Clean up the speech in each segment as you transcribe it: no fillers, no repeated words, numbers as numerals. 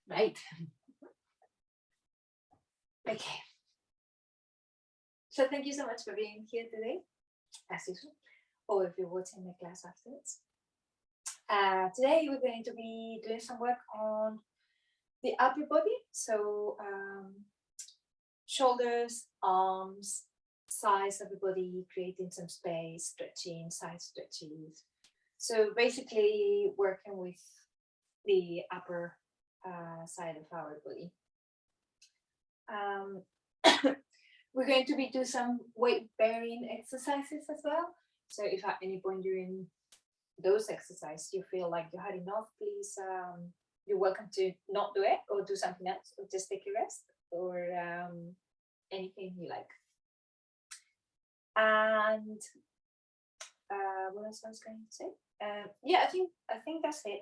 right? Okay. So thank you so much for being here today, as usual, or if you're watching the class afterwards. Today we're going to be doing some work on the upper body, so shoulders, arms, sides of the body, creating some space, stretching, side stretches. So basically working with the upper side of our body. We're going to be doing some weight bearing exercises as well. So if at any point during those exercises you feel like you had enough, please, you're welcome to not do it or do something else, or just take a rest, or anything you like. And what else I was going to say? Yeah, I think that's it.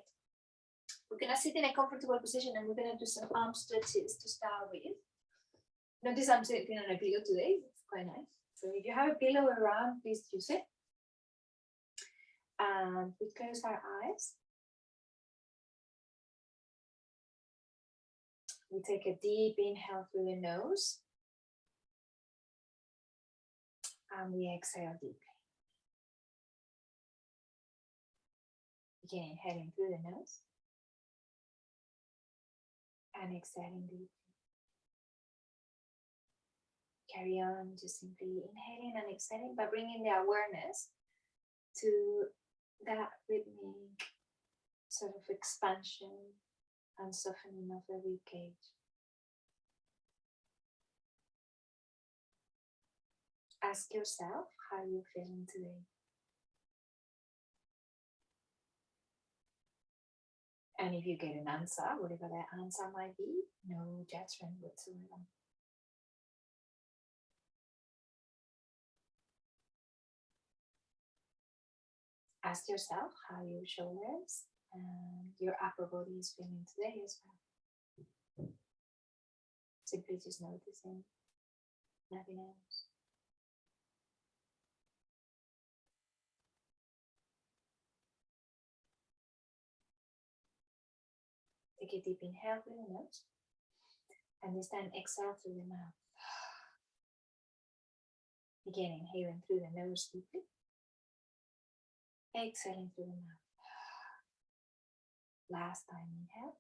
We're gonna sit in a comfortable position and we're gonna do some arm stretches to start with. Notice I'm sitting on a pillow today. It's quite nice. So if you have a pillow around, please use it. And we close our eyes. We take a deep inhale through the nose. And we exhale deeply. Again, inhaling through the nose. And exhaling deeply. Carry on just simply inhaling and exhaling, by bringing the awareness to that rhythmic sort of expansion and softening of the rib cage. Ask yourself how you're feeling today. And if you get an answer, whatever that answer might be, no judgment whatsoever. Ask yourself how your shoulders and your upper body is feeling today as well. Simply just noticing, nothing else. Take a deep inhale through the nose, and this time exhale through the mouth. Again, inhaling through the nose deeply, exhaling through the mouth. Last time, inhale.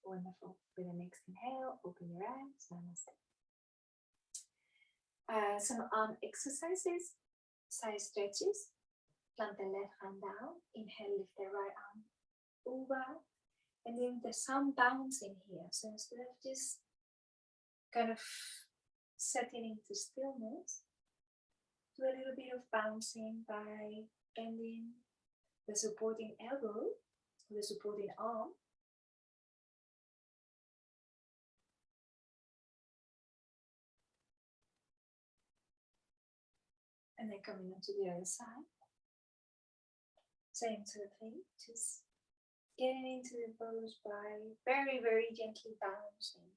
Wonderful. With the next inhale, open your eyes. Namaste. Some arm exercises, side stretches. Plant the left hand down. Inhale, lift the right arm over. And then there's some bouncing here. So instead of just kind of setting into stillness, do a little bit of bouncing by bending the supporting elbow, the supporting arm. And then coming onto the other side. Same sort of thing, just getting into the pose by very, very gently bouncing.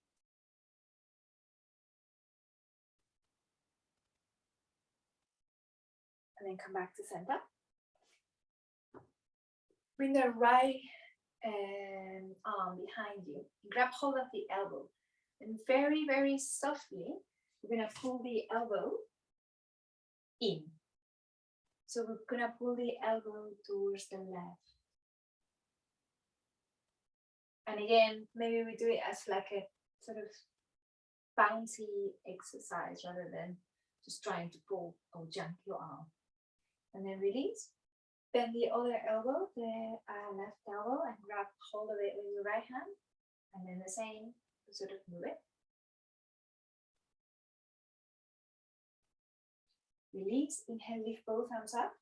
And then come back to center. Bring the right arm behind you. Grab hold of the elbow. And very, very softly, we're going to pull the elbow in. So we're going to pull the elbow towards the left. And again, maybe we do it as like a sort of bouncy exercise rather than just trying to pull or jump your arm. And then release. Bend the other elbow, the left elbow, and grab hold of it with your right hand. And then the same, sort of move it. Release. Inhale, lift both arms up.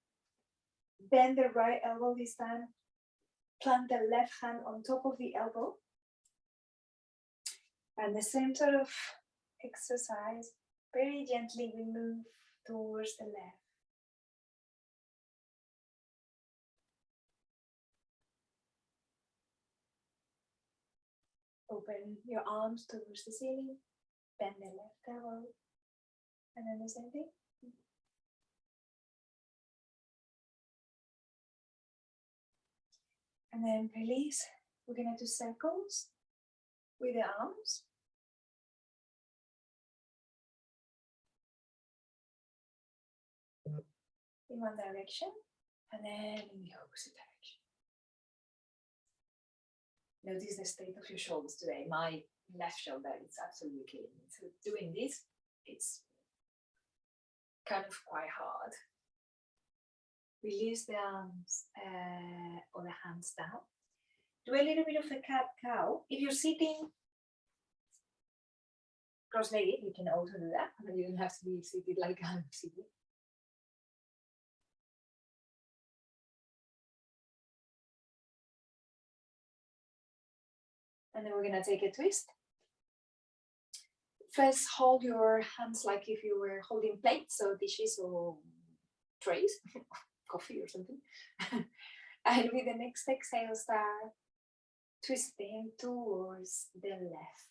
Bend the right elbow this time. Plant the left hand on top of the elbow. And the same sort of exercise, very gently we move towards the left. Open your arms towards the ceiling, bend the left elbow, and then the same thing. And then release. We're gonna do circles with the arms. In one direction, and then in the opposite direction. Notice the state of your shoulders today. My left shoulder is absolutely killing me. So doing this, it's kind of quite hard. Release the arms or the hands down. Do a little bit of a cat-cow. If you're sitting cross-legged, you can also do that. And you don't have to be seated like I'm sitting. And then we're gonna take a twist. First, hold your hands like if you were holding plates or dishes or trays, coffee or something. And with the next exhale, start twisting towards the left.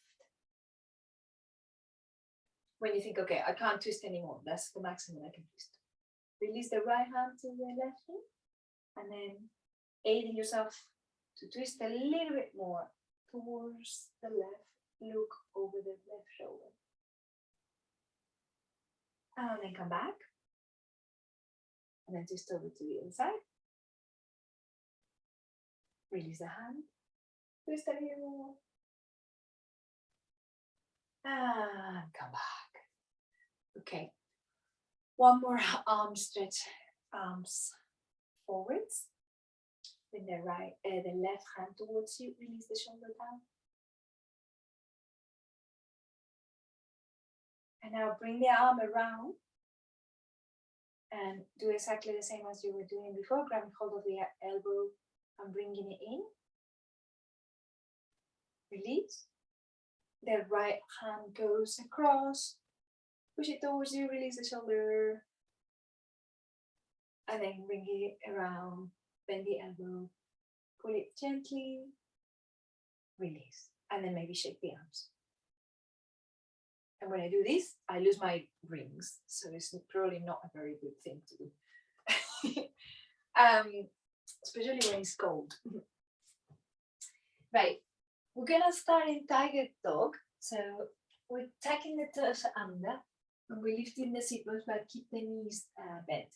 When you think, okay, I can't twist anymore, that's the maximum I can twist. Release the right hand to the left knee, and then aiding yourself to twist a little bit more towards the left. Look over the left shoulder. And then come back. And then twist over to the inside. Release the hand. Twist a little more. And come back. Okay. One more arm stretch. Arms forwards. Then the left hand towards you. Release the shoulder down. And now bring the arm around and do exactly the same as you were doing before. Grab hold of the elbow and bringing it in. Release. The right hand goes across. Push it towards you, release the shoulder. And then bring it around, bend the elbow, pull it gently, release. And then maybe shake the arms. And when I do this, I lose my rings. So it's probably not a very good thing to do. Especially when it's cold. Right, we're gonna start in tiger dog. So we're tucking the toes under and we're lifting the sit bones, but keep the knees bent.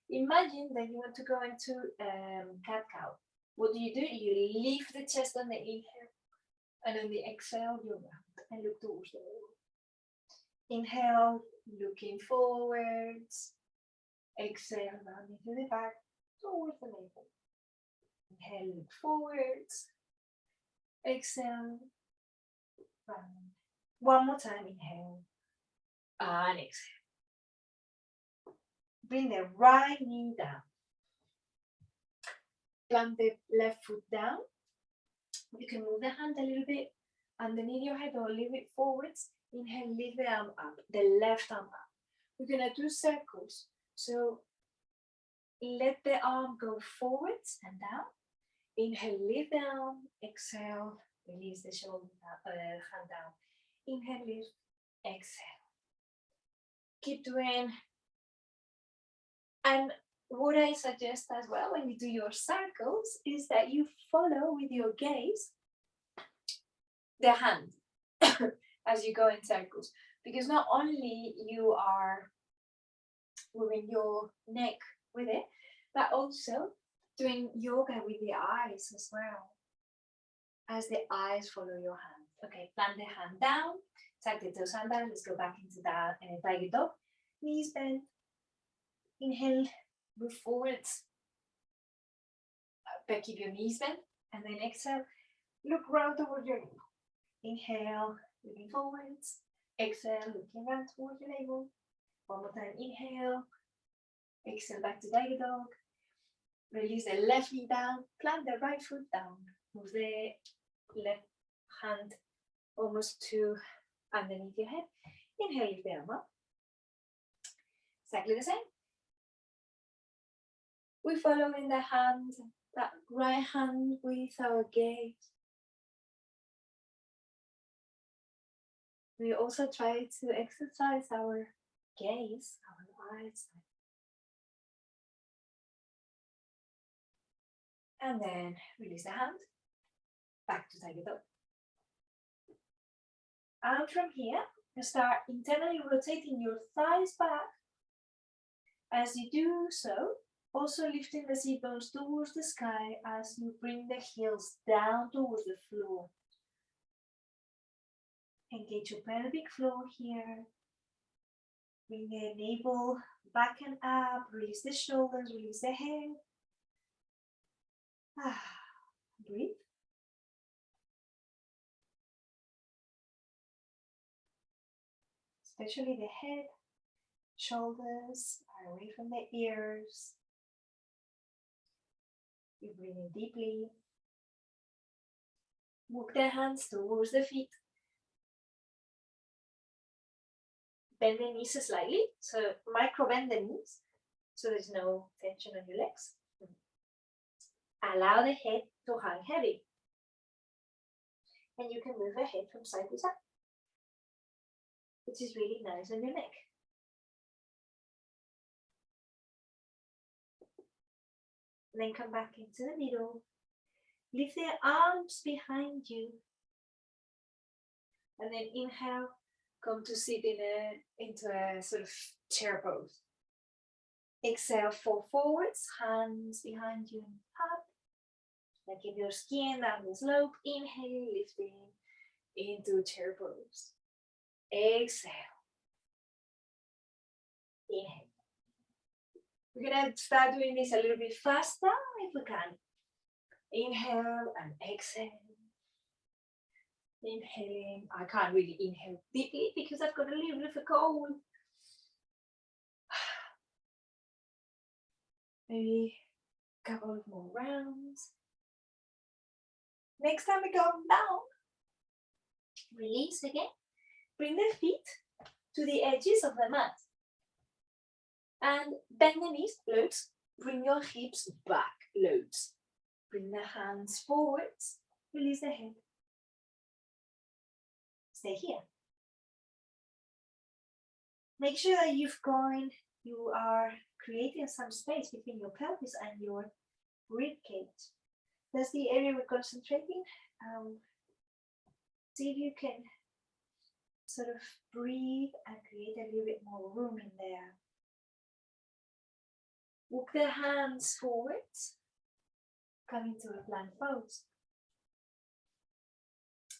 Imagine that you want to go into cat-cow. What do? You lift the chest on the inhale, and on the exhale, you round and look towards the wall. Inhale, looking forwards. Exhale, rounding to the back, towards the navel. Inhale, look forwards. Exhale, round. One more time, inhale. And exhale. Bring the right knee down. Plant the left foot down. You can move the hand a little bit underneath your head or a little bit forwards. Inhale, lift the arm up, the left arm up. We're gonna do circles. So let the arm go forwards and down. Inhale, lift the arm. Exhale, release the shoulder hand down. Inhale, lift, exhale. Keep doing. And what I suggest as well when you do your circles is that you follow with your gaze the hand as you go in circles, because not only you are moving your neck with it, but also doing yoga with the eyes as well, as the eyes follow your hand. Okay, plant the hand down, tuck the toes under. Let's go back into that tiger dog. Knees bent. Inhale, move forwards. Keep your knees bent, and then exhale. Look round towards your navel. Inhale, looking forwards. Exhale, looking round towards your navel. One more time. Inhale. Exhale, back to tiger dog. Release the left knee down. Plant the right foot down. Move the left hand almost to underneath your head. Inhale, lift the arm up. Exactly the same. We follow in the hand, that right hand with our gaze. We also try to exercise our gaze, our eyes. And then release the hand. Back to tiger dog. And from here, you start internally rotating your thighs back. As you do so, also lifting the sit bones towards the sky as you bring the heels down towards the floor. Engage your pelvic floor here. Bring the navel back and up. Release the shoulders, release the head. Breathe. Especially the head, shoulders are away from the ears. You breathe in deeply. Walk the hands towards the feet. Bend the knees slightly, so micro bend the knees, so there's no tension on your legs. Allow the head to hang heavy. And you can move the head from side to side, which is really nice on your neck. And then come back into the middle. Lift the arms behind you. And then inhale, come to sit into a sort of chair pose. Exhale, fall forwards, hands behind you and up. Like if you're skiing down the slope, inhale, lifting into chair pose. Exhale. Inhale. We're gonna start doing this a little bit faster if we can. Inhale and exhale. Inhaling. I can't really inhale deeply because I've got a little bit of a cold. Maybe a couple of more rounds. Next time we go down, release again. Bring the feet to the edges of the mat. And bend the knees, loads. Bring your hips back, loads. Bring the hands forwards. Release the head. Stay here. Make sure that you are creating some space between your pelvis and your rib cage. That's the area we're concentrating. See if you can sort of breathe and create a little bit more room in there. Walk the hands forwards. Come into a plank pose.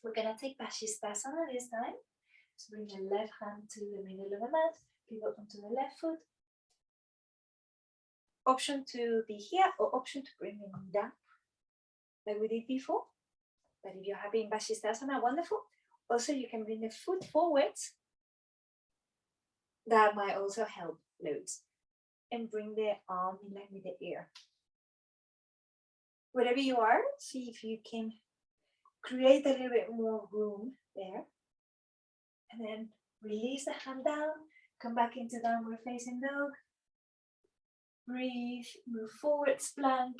We're gonna take Vashisthasana this time. So bring the left hand to the middle of the mat, pivot onto the left foot. Option to be here or option to bring the knee down, like we did before. But if you're happy in Vashisthasana, wonderful. Also, you can bring the foot forwards. That might also help loads. And bring the arm in line with the ear. Wherever you are, see if you can create a little bit more room there. And then release the hand down, come back into downward facing dog. Breathe, move forwards, plank.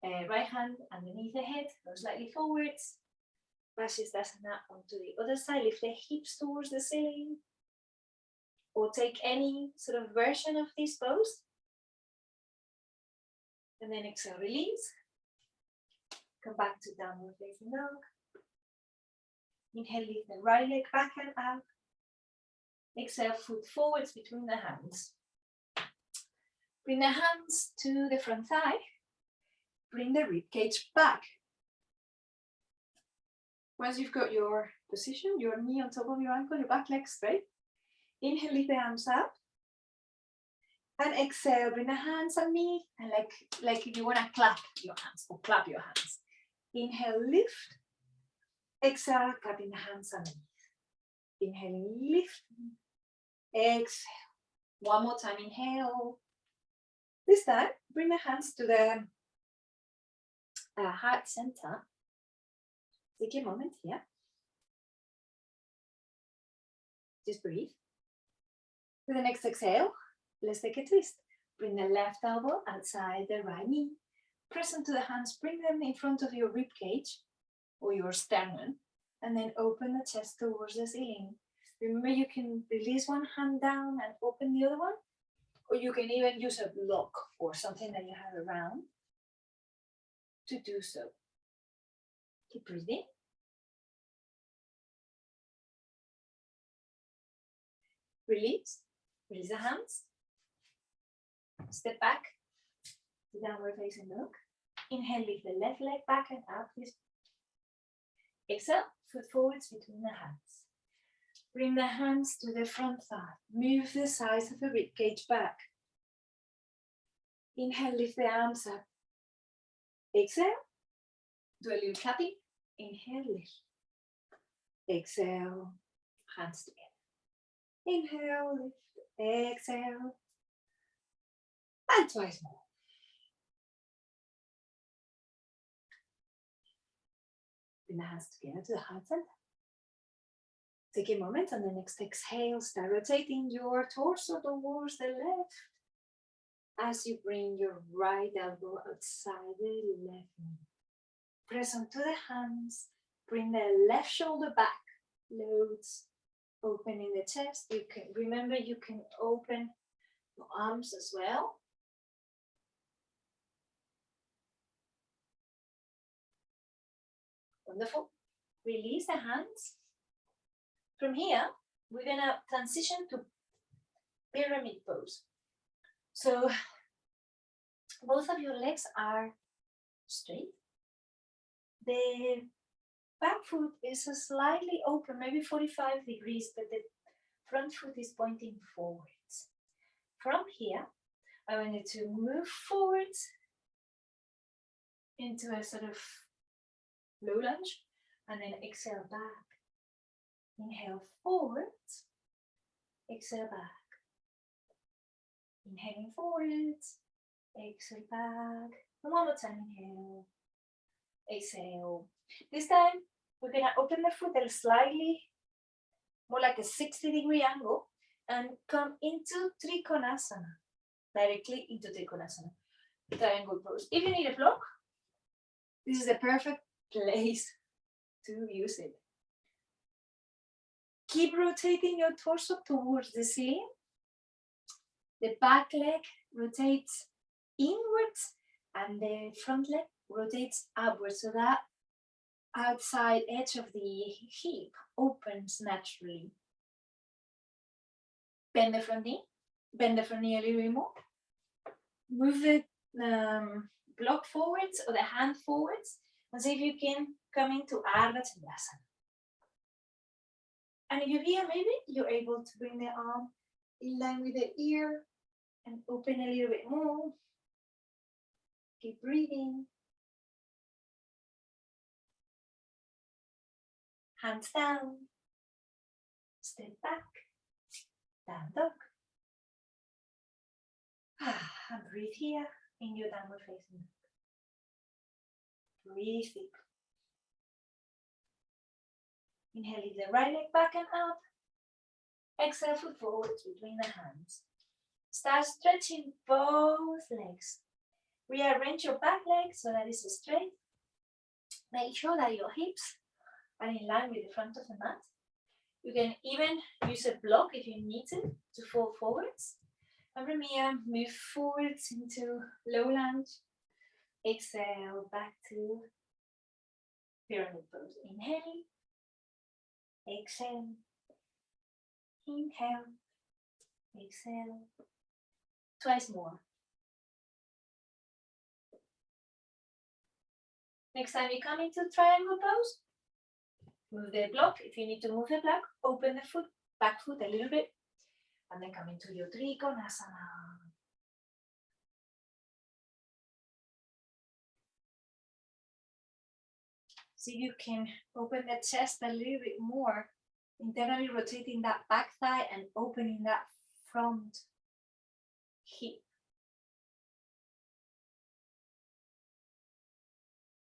Right hand underneath the head, go slightly forwards. Vashisthasana onto the other side, lift the hips towards the ceiling. Or take any sort of version of this pose. And then exhale, release. Come back to downward facing dog. Inhale, lift the right leg back and up. Exhale, foot forwards between the hands. Bring the hands to the front thigh. Bring the rib cage back. Once you've got your position, your knee on top of your ankle, your back leg straight. Inhale, lift the arms up. And exhale, bring the hands underneath. And like if you want to clap your hands or clap your hands. Inhale, lift. Exhale, clapping the hands underneath. Inhaling, lift. Exhale. One more time, inhale. This time, bring the hands to the heart center. Take a moment here. Just breathe. With the next exhale, let's take a twist. Bring the left elbow outside the right knee. Press into the hands, bring them in front of your rib cage or your sternum, and then open the chest towards the ceiling. Remember, you can release one hand down and open the other one, or you can even use a block or something that you have around. to do so. Keep breathing. Release. Release the hands. Step back to downward facing dog. Inhale, lift the left leg back and up. Exhale, foot forwards between the hands. Bring the hands to the front thigh. Move the size of the rib cage back. Inhale, lift the arms up. Exhale, do a little clapping. Inhale, lift. Exhale, hands together. Inhale, lift, exhale. And twice more. Bring the hands together to the heart center. Take a moment on the next exhale. Start rotating your torso towards the left as you bring your right elbow outside the left knee. Press onto the hands. Bring the left shoulder back. Loads. Opening the chest. You can remember you can open your arms as well. Wonderful. Release the hands. From here, we're gonna transition to pyramid pose. So both of your legs are straight. The back foot is slightly open, maybe 45 degrees, but the front foot is pointing forwards. From here, I want you to move forwards into a sort of low lunge, and then exhale back. Inhale forwards, exhale back. Inhaling forwards, exhale back. And one more time, inhale, exhale. This time, we're gonna open the foot a slightly more like a 60-degree angle and come into Trikonasana, directly into Trikonasana, triangle pose. If you need a block, this is the perfect place to use it. Keep rotating your torso towards the ceiling. The back leg rotates inwards and the front leg rotates upwards, so that outside edge of the hip opens naturally. Bend the front knee. Bend the front knee a little bit more. Move the block forwards or the hand forwards and see if you can come into Ardha Chandrasana. And if you're here, maybe you're able to bring the arm in line with the ear and open a little bit more. Keep breathing. Hands down. Step back. Down dog. And breathe here in your downward facing dog. Breathe deep. Inhale, lift the right leg back and up. Exhale, foot forwards between the hands. Start stretching both legs. Rearrange your back leg so that it's straight. Make sure that your hips are in line with the front of the mat. You can even use a block if you need to fall forwards. And from here, move forwards into low lunge. Exhale, back to pyramid pose. Inhale. Exhale. Inhale. Exhale. Twice more. Next time you come into triangle pose, move the block. If you need to move the block, open the foot, back foot a little bit, and then come into your Trikonasana. So you can open the chest a little bit more, internally rotating that back thigh and opening that front hip.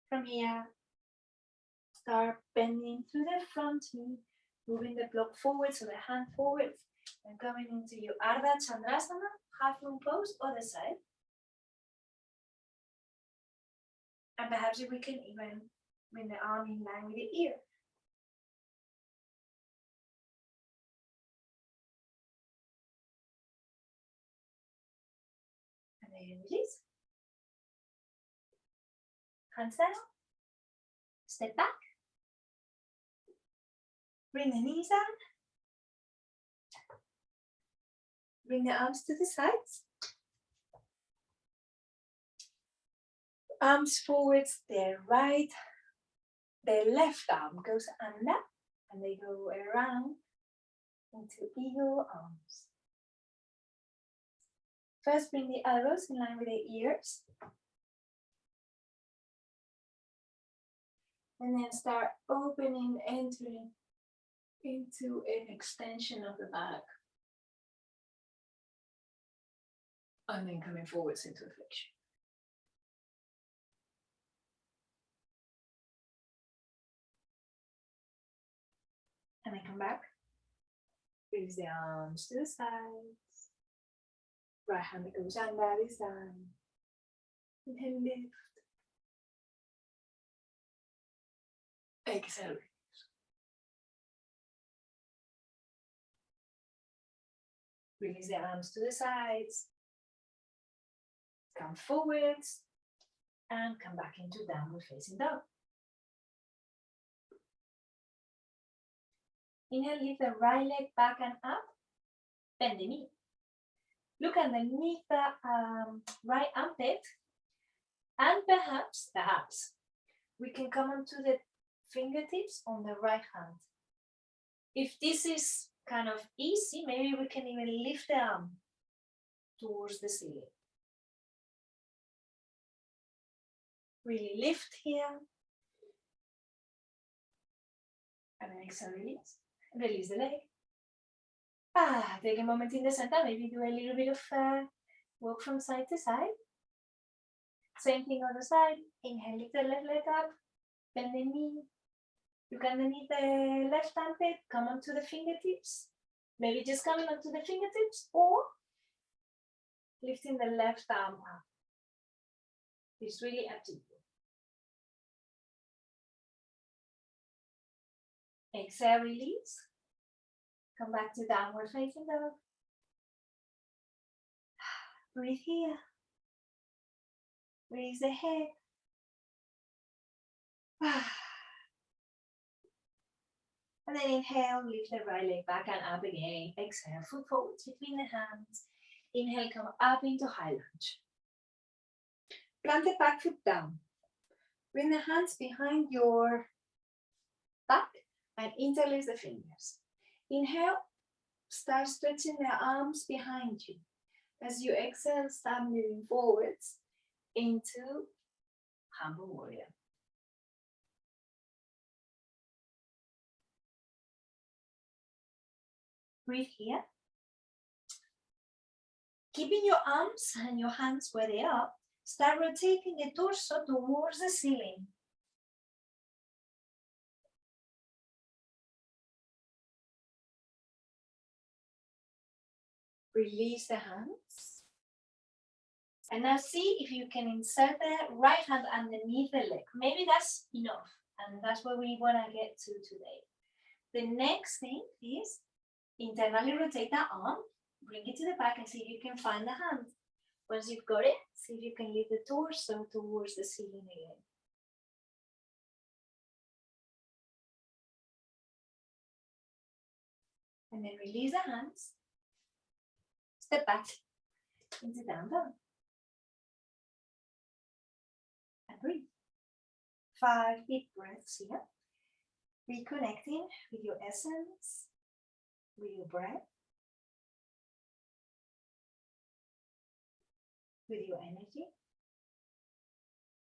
From here, start bending through the front knee, moving the block forward, so the hand forward, and coming into your Ardha Chandrasana, half moon pose, other side. And perhaps we can even bring the arm in line with the ear. And then release. Hands down. Step back. Bring the knees down. Bring the arms to the sides. Arms forwards, the left arm goes under and they go around into eagle arms. First, bring the elbows in line with the ears. And then start opening, entering into an extension of the back. And then coming forwards into a flexion. And then come back. Release the arms to the sides. Right hand goes under this side. Inhale, lift. Exhale. Release the arms to the sides. Come forwards. And come back into downward facing dog. Inhale, lift the right leg back and up. Bend the knee. Look underneath the right armpit. And perhaps, we can come onto the fingertips on the right hand. If this is kind of easy, maybe we can even lift the arm towards the ceiling. Really lift here. And then exhale, release. Release the leg. Take a moment in the center, maybe do a little bit of walk from side to side. Same thing on the side. Inhale, lift the left leg up, bend the knee. You can underneath the left armpit, come onto the fingertips. Maybe just coming onto the fingertips or lifting the left arm up. It's really up to you. Exhale, release. Come back to downward facing dog. Breathe here. Raise the head. And then inhale, lift the right leg back and up again. Exhale, foot forwards between the hands. Inhale, come up into high lunge. Plant the back foot down. Bring the hands behind your back and interlace the fingers. Inhale, start stretching the arms behind you. As you exhale, start moving forwards into Humble Warrior. Breathe here. Keeping your arms and your hands where they are, start rotating the torso towards the ceiling. Release the hands. And now see if you can insert the right hand underneath the leg. Maybe that's enough. And that's what we want to get to today. The next thing is internally rotate the arm. Bring it to the back and see if you can find the hand. Once you've got it, see if you can lift the torso towards the ceiling again. And then release the hands. Step back into down dog. And breathe. 5 deep breaths here. Reconnecting with your essence, with your breath, with your energy,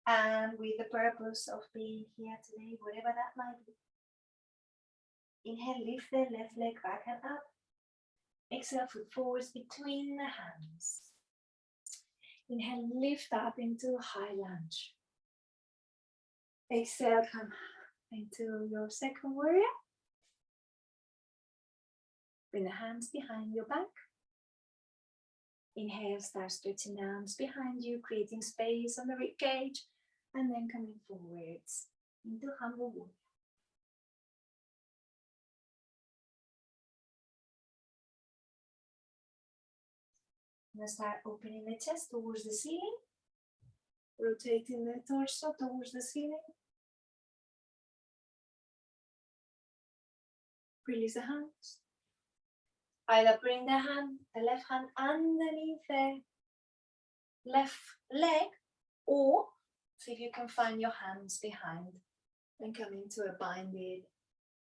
and with the purpose of being here today, whatever that might be. Inhale, lift the left leg back and up. Exhale, foot forwards between the hands. Inhale, lift up into high lunge. Exhale, come into your second warrior. Bring the hands behind your back. Inhale, start stretching the arms behind you, creating space on the rib cage, and then coming forwards into Humble Warrior. Now start opening the chest towards the ceiling. Rotating the torso towards the ceiling. Release the hands. Either bring the left hand underneath the left leg, or see if you can find your hands behind and come into a binded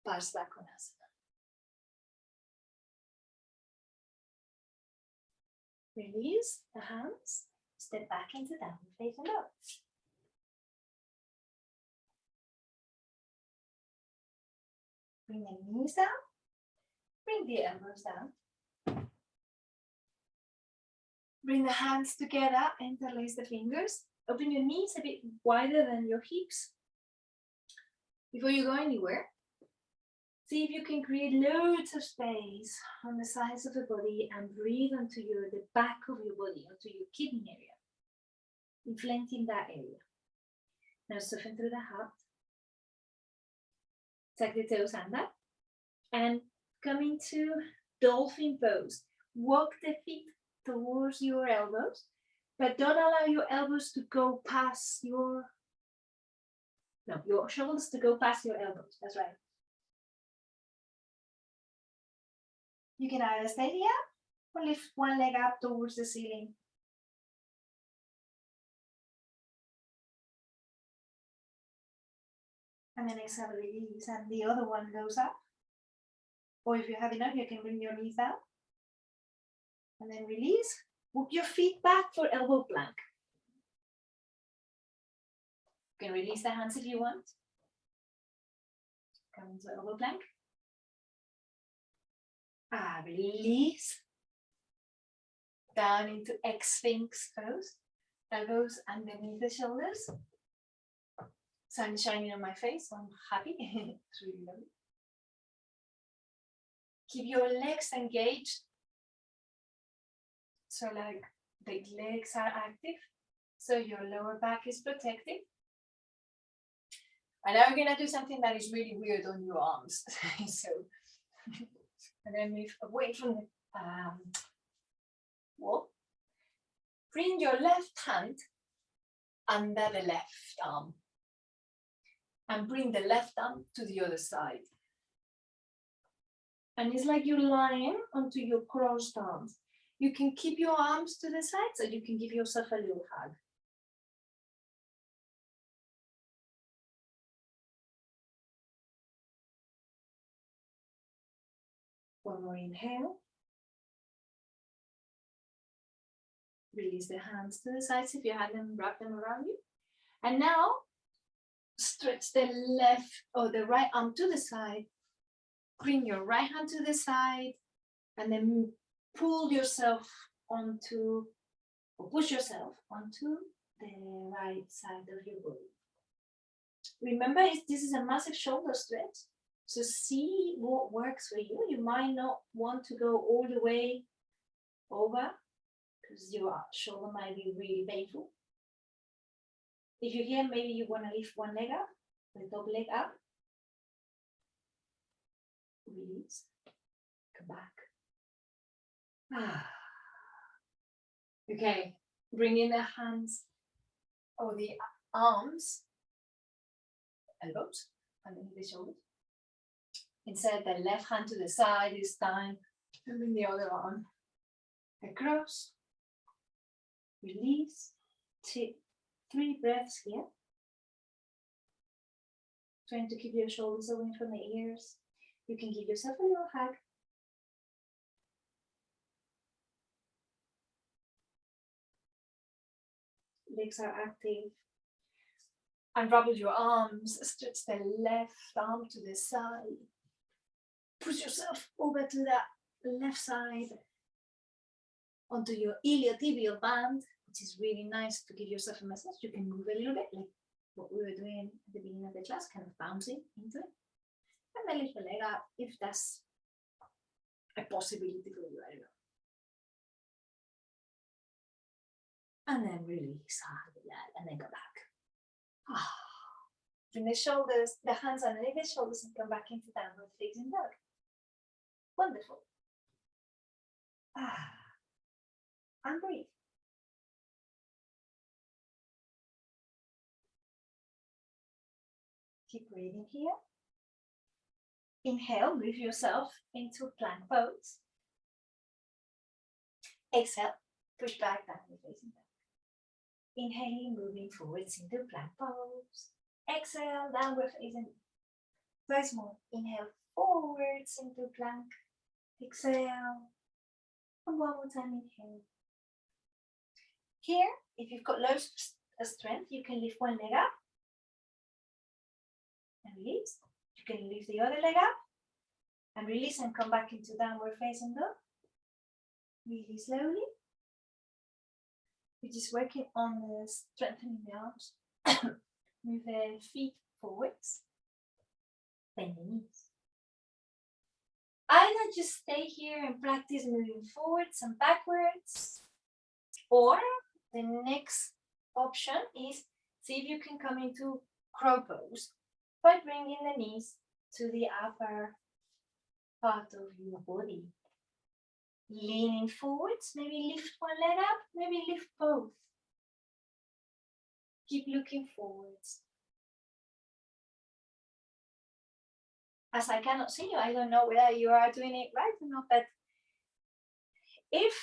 Parsva Konasana. Release the hands, step back into downward facing dog. Bring the knees down, bring the elbows down. Bring the hands together, interlace the fingers. Open your knees a bit wider than your hips. Before you go anywhere, see if you can create loads of space on the sides of the body and breathe onto the back of your body, onto your kidney area, inflating that area. Now soften through the heart. Tuck the toes under and come into dolphin pose. Walk the feet towards your elbows, but don't allow your elbows to go past your shoulders to go past your elbows. That's right. You can either stay here or lift one leg up towards the ceiling. And then exhale, release, and the other one goes up. Or if you have enough, you can bring your knees down. And then release. Walk your feet back for elbow plank. You can release the hands if you want. Come into elbow plank. Release. Down into X-Sphinx pose. Elbows underneath the shoulders. Sun shining on my face, so I'm happy. It's really lovely. Keep your legs engaged. So like the legs are active, so your lower back is protected. And now we're gonna do something that is really weird on your arms. So and then move away from the wall. Bring your left hand under the left arm. And bring the left arm to the other side. And it's like you're lying onto your crossed arms. You can keep your arms to the side, so you can give yourself a little hug. One more inhale. Release the hands to the sides if you have them, wrap them around you. And now, stretch the left or the right arm to the side. Bring your right hand to the side and then pull yourself onto, or push yourself onto the right side of your body. Remember, this is a massive shoulder stretch. So see what works for you. You might not want to go all the way over because your shoulder might be really painful. If you're here, maybe you want to lift one leg up, the top leg up. Release. Come back. Okay, bring in the hands or the arms, elbows, underneath the shoulders. Insert the left hand to the side this time, and bring the other arm across. Release. Take 3 breaths here. Trying to keep your shoulders away from the ears. You can give yourself a little hug. Legs are active. Unravel your arms. Stretch the left arm to the side. Push yourself over to the left side onto your iliotibial band, which is really nice to give yourself a massage. You can move a little bit like what we were doing at the beginning of the class, kind of bouncing into it. And then lift the leg up if that's a possibility for you, I don't know. And then release, and then go back. Bring the shoulders, the hands underneath the shoulders and come back into downward facing dog. Wonderful. And breathe. breathing here. Inhale, move yourself into plank pose. Exhale, push back, downward facing dog. Inhaling, moving forwards into plank pose. Exhale, downward facing dog. Twice more. Inhale, forwards into plank. Exhale. And one more time, inhale. Here, if you've got loads of strength, you can lift one leg up and release. You can lift the other leg up and release and come back into downward facing dog. Really slowly. We're just working on the strengthening the arms. Move the feet forwards. Bend the knees. Either just stay here and practice moving forwards and backwards, or the next option is see if you can come into crow pose by bringing the knees to the upper part of your body. Leaning forwards, maybe lift one leg up, maybe lift both. Keep looking forwards. As I cannot see you, I don't know whether you are doing it right or not, but if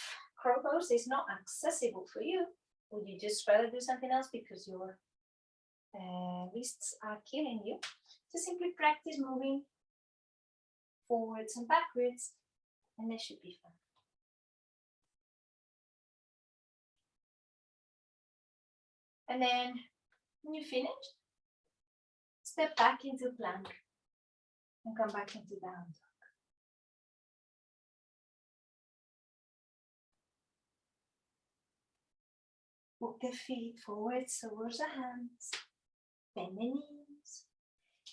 crow pose is not accessible for you, would you just rather do something else because your wrists are killing you? Just simply practice moving forwards and backwards, and that should be fun. And then when you finish, step back into plank and come back into down dog. Walk the feet forwards towards the hands. Bend the knees.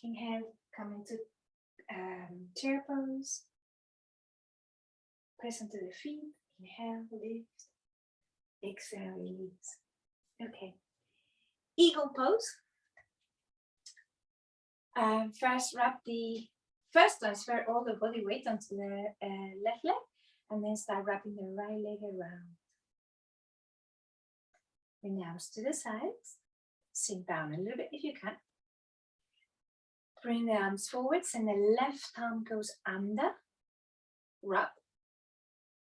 Inhale, come into chair pose. Press into the feet. Inhale, lift. Exhale, release. Okay. Eagle pose. First transfer all the body weight onto the left leg, and then start wrapping the right leg around. Bring the arms to the sides. Sink down a little bit if you can. Bring the arms forwards and the left arm goes under. Wrap.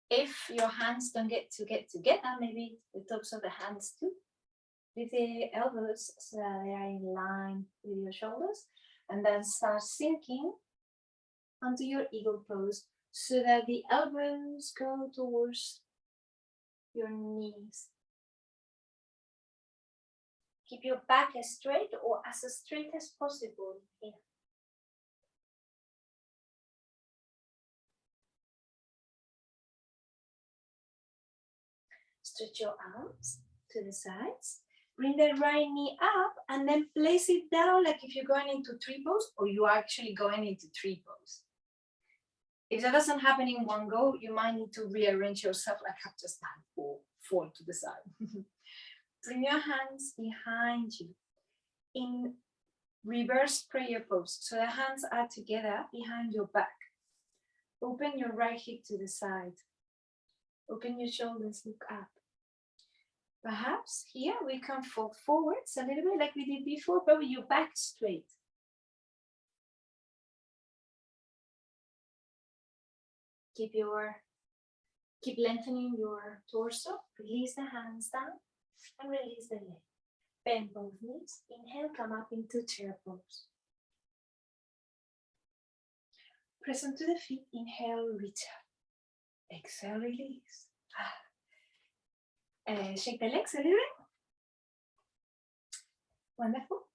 If your hands don't get together, maybe the tops of the hands too. Lift the elbows so that they are in line with your shoulders, and then start sinking onto your eagle pose so that the elbows go towards your knees. Keep your back as straight or as straight as possible here. Stretch your arms to the sides. Bring the right knee up and then place it down like if you're going into tree pose or you are actually going into tree pose. If that doesn't happen in one go, you might need to rearrange yourself like I've just done or fall to the side. Bring your hands behind you in reverse prayer pose. So the hands are together behind your back. Open your right hip to the side. Open your shoulders, look up. Perhaps here we can fall forwards a little bit like we did before, but with your back straight. Keep lengthening your torso. Release the hands down and release the leg. Bend both knees. Inhale, come up into chair pose. Press onto the feet. Inhale, reach up. Exhale, release. Shake the legs a little bit. Wonderful.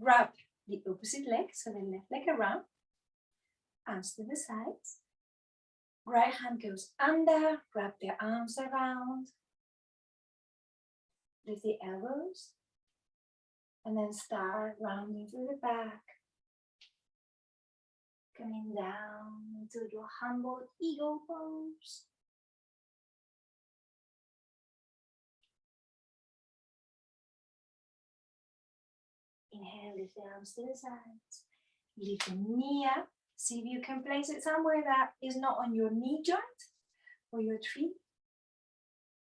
Wrap the opposite leg, so the left leg around. Arms to the sides. Right hand goes under. Wrap the arms around. Lift the elbows. And then start rounding to the back. Coming down into your humble eagle pose. Inhale, lift the arms to the sides. Lift the knee up. See if you can place it somewhere that is not on your knee joint or your tree.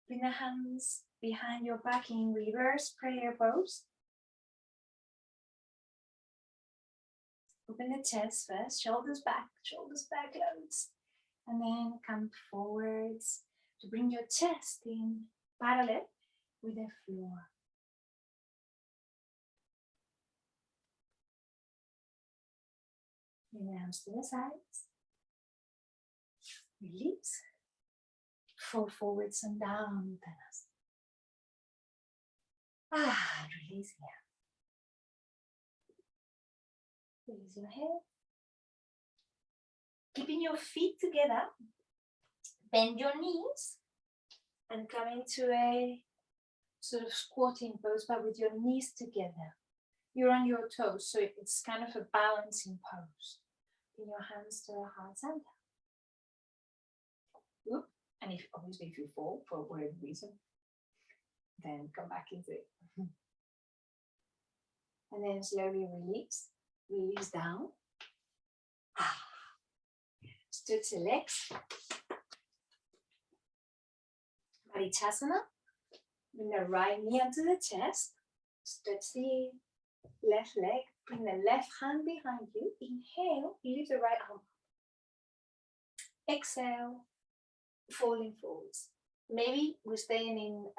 Bring the hands behind your back in reverse prayer pose. Open the chest first, shoulders back, loads. And then come forwards to bring your chest in parallel with the floor. Bring the arms to the sides. Release. Fall forwards and down. And release here. Release your head. Keeping your feet together. Bend your knees. And come into a sort of squatting pose, but with your knees together. You're on your toes, so it's kind of a balancing pose. Bring your hands to the heart center. Whoop. And obviously if you fall for whatever reason, then come back into it. And then slowly release. Release down. Stretch the legs. Marichyasana. Bring the right knee onto the chest. Stretch the left leg. Bring the left hand behind you. Inhale, lift the right arm. Exhale, falling forwards. Maybe we're staying in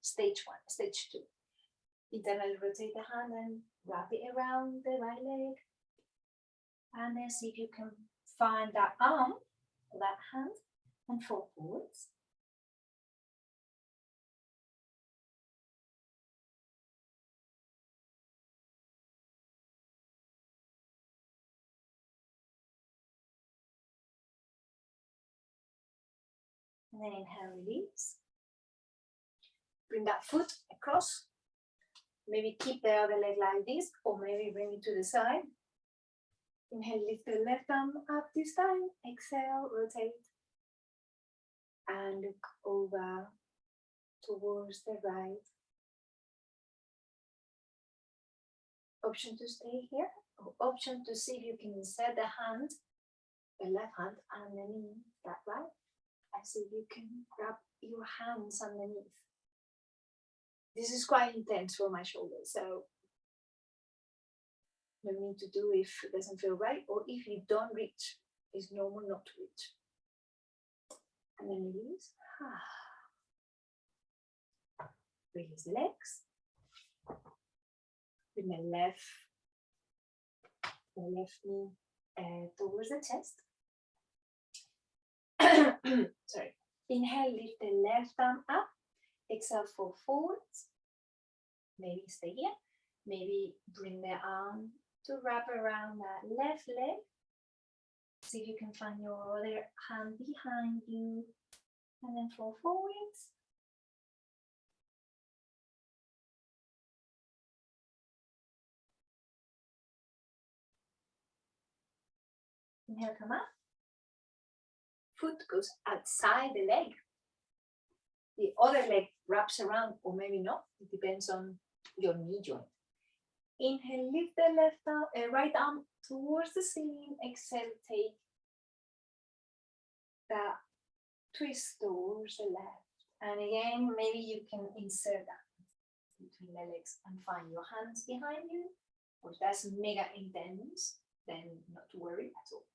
stage 1, stage 2. Internally rotate the hand and wrap it around the right leg. And then see if you can find that arm, that hand, and fall forwards. And then inhale, release. Bring that foot across. Maybe keep the other leg like this, or maybe bring it to the side. Inhale, lift the left arm up this time. Exhale, rotate. And look over towards the right. Option to stay here, or option to see if you can insert the hand, the left hand underneath that right. And see if you can grab your hands underneath. This is quite intense for my shoulders, so no need to do if it doesn't feel right, or if you don't reach, it's normal not to reach. And then release. Release the legs. Bring the left knee towards the chest. Sorry. Inhale, lift the left arm up. Exhale, fall forwards. Maybe stay here. Maybe bring the arm to wrap around that left leg. See if you can find your other hand behind you. And then fall forwards. Inhale, come up. Foot goes outside the leg. The other leg wraps around, or maybe not. It depends on your knee joint. Inhale, lift the right arm towards the ceiling. Exhale, take that twist towards the left. And again, maybe you can insert that between the legs and find your hands behind you. Or if that's mega intense, then not to worry at all.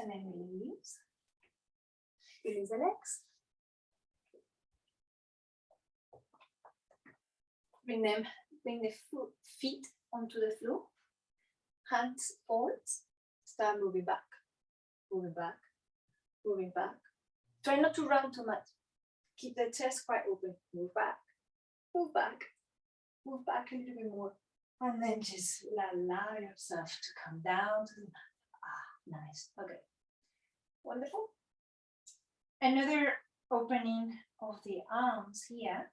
And then release. Release the legs. Bring the feet onto the floor. Hands forwards. Start moving back. Moving back. Moving back. Try not to run too much. Keep the chest quite open. Move back. Move back. Move back a little bit more. And then just allow yourself to come down to the mat. Nice. Okay. Wonderful. Another opening of the arms here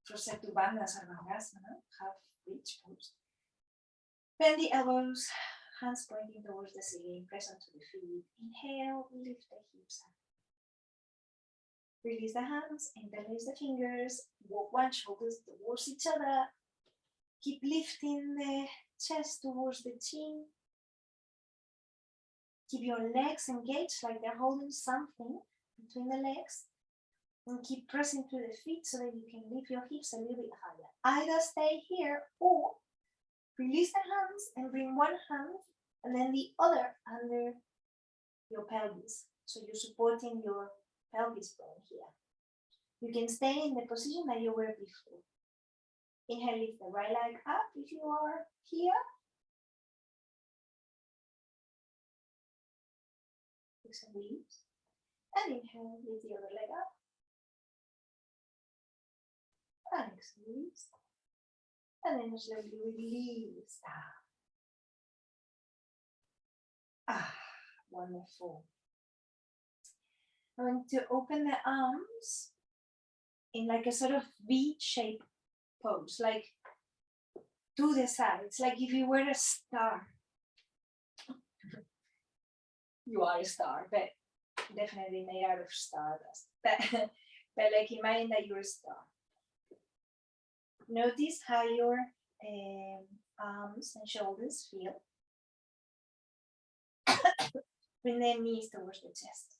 for Setu-Bandha Sarvangasana, half reach pose. Bend the elbows, hands pointing towards the ceiling, press onto the feet. Inhale, lift the hips up. Release the hands, interlace the fingers, walk one shoulder towards each other. Keep lifting the chest towards the chin. Keep your legs engaged like they're holding something between the legs. And keep pressing through the feet so that you can lift your hips a little bit higher. Either stay here or release the hands and bring one hand and then the other under your pelvis. So you're supporting your pelvis bone here. You can stay in the position that you were before. Inhale, lift the right leg up if you are here. Take some release. And inhale, lift the other leg up. And exhale, release. And then slowly release down. Wonderful. I'm going to open the arms in like a sort of V-shaped pose, like to the sides, like if you were a star. You are a star, but definitely made out of stardust. But like imagine that you're a star. Notice how your arms and shoulders feel. Bring the knees towards the chest.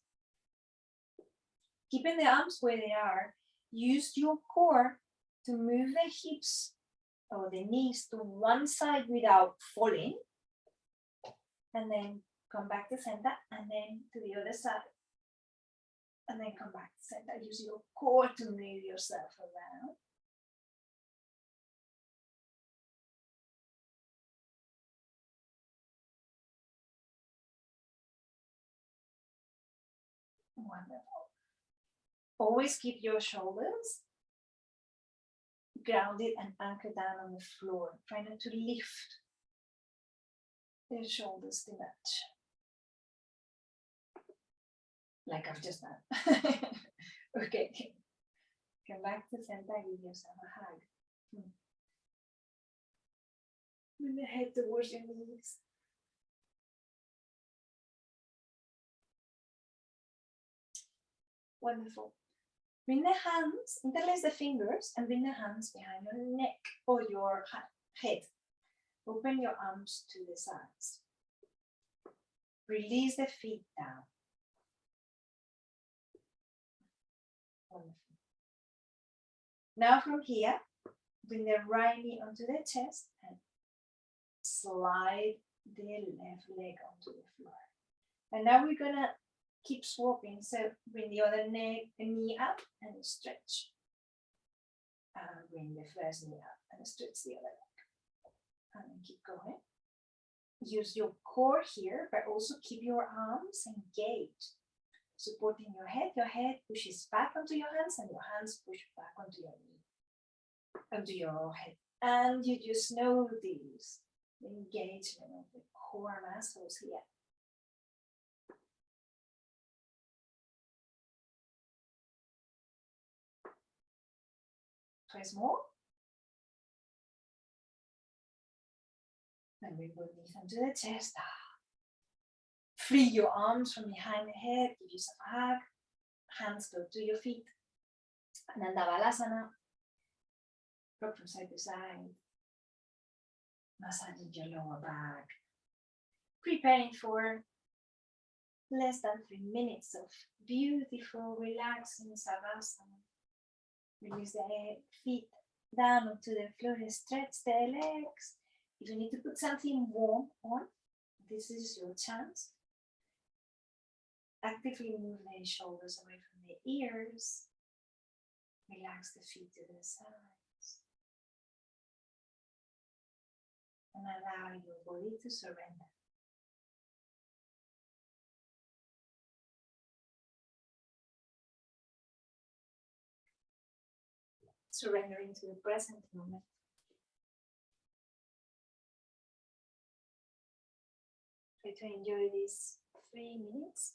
Keeping the arms where they are, use your core to move the hips or the knees to one side without falling. And then come back to center and then to the other side. And then come back to center. Use your core to move yourself around. Wonderful. Always keep your shoulders grounded and anchored down on the floor. Try not to lift the shoulders too much. Like I've just done. Okay. Come back to center, give yourself a hug. Bring the head towards your knees. Wonderful. Bring the hands, interlace the fingers and bring the hands behind your neck or your head. Open your arms to the sides. Release the feet down. Wonderful. Now from here, bring the right knee onto the chest and slide the left leg onto the floor. And now we're gonna keep swapping. So bring the other knee up and stretch. And bring the first knee up and stretch the other leg. And then keep going. Use your core here, but also keep your arms engaged, supporting your head. Your head pushes back onto your hands and your hands push back onto your knee, onto your head. And you just notice the engagement of the core muscles here. Twice more. And we will knees onto the chest. Free your arms from behind the head. Give yourself a hug. Hands go to your feet. Ananda Balasana. Rock from side to side. Massaging your lower back. Preparing for less than 3 minutes of beautiful, relaxing Savasana. Release the feet down onto the floor and stretch the legs. If you need to put something warm on, this is your chance. Actively move the shoulders away from the ears. Relax the feet to the sides. And allow your body to surrender. Surrendering to the present moment. Try to enjoy these 3 minutes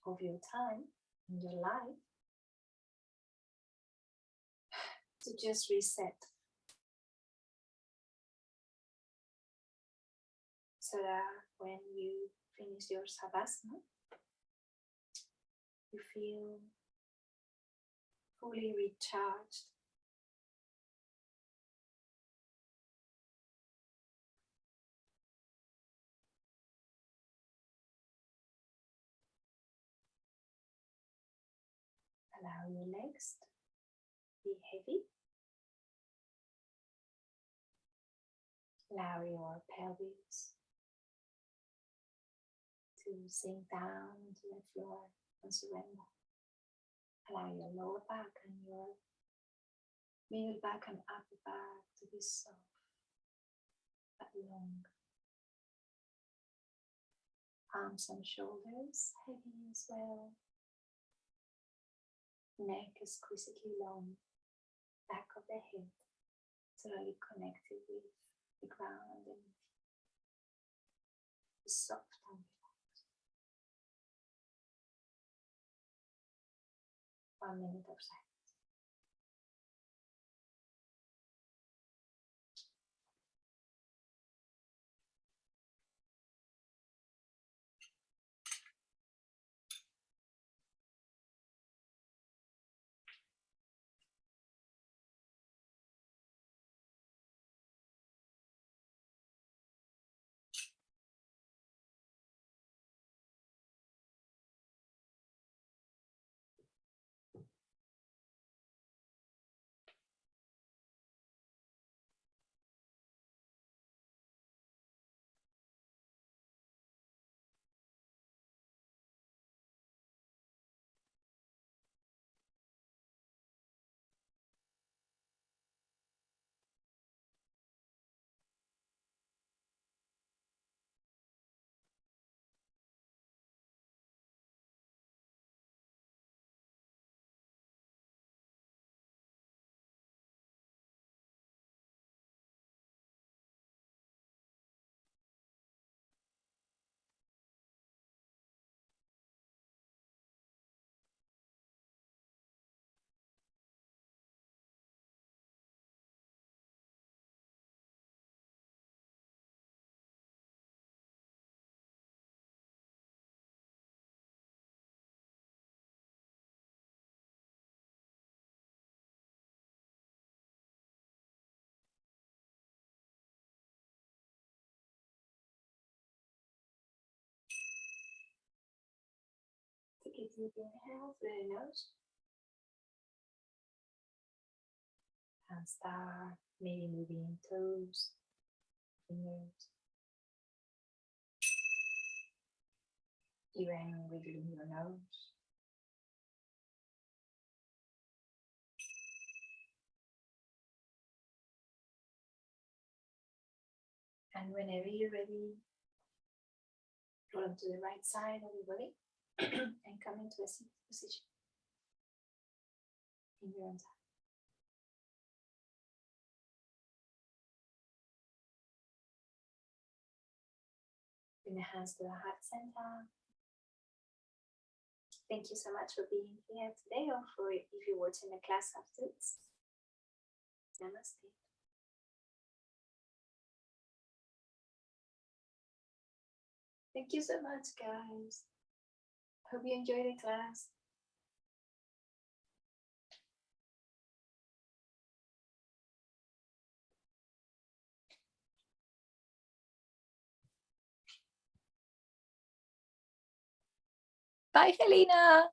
of your time in your life to just reset. So that when you finish your Savasana, you feel fully recharged. Allow your legs to be heavy. Allow your pelvis to sink down to the floor and surrender. Allow your lower back and your middle back and upper back to be soft but long. Arms and shoulders heavy as well. Neck exquisitely long. Back of the head totally connected with the ground and soft and relaxed. 1 minute of silence. Take a deep inhale through the nose. And start maybe moving toes, fingers. Even wiggling your nose. And whenever you're ready, roll onto the right side of your body and come into a seated position in your own time. Bring the hands to the heart center. Thank you so much for being here today, or for if you're watching the class afterwards. Namaste. Thank you so much, guys. Hope you enjoyed the class. Bye, Helena.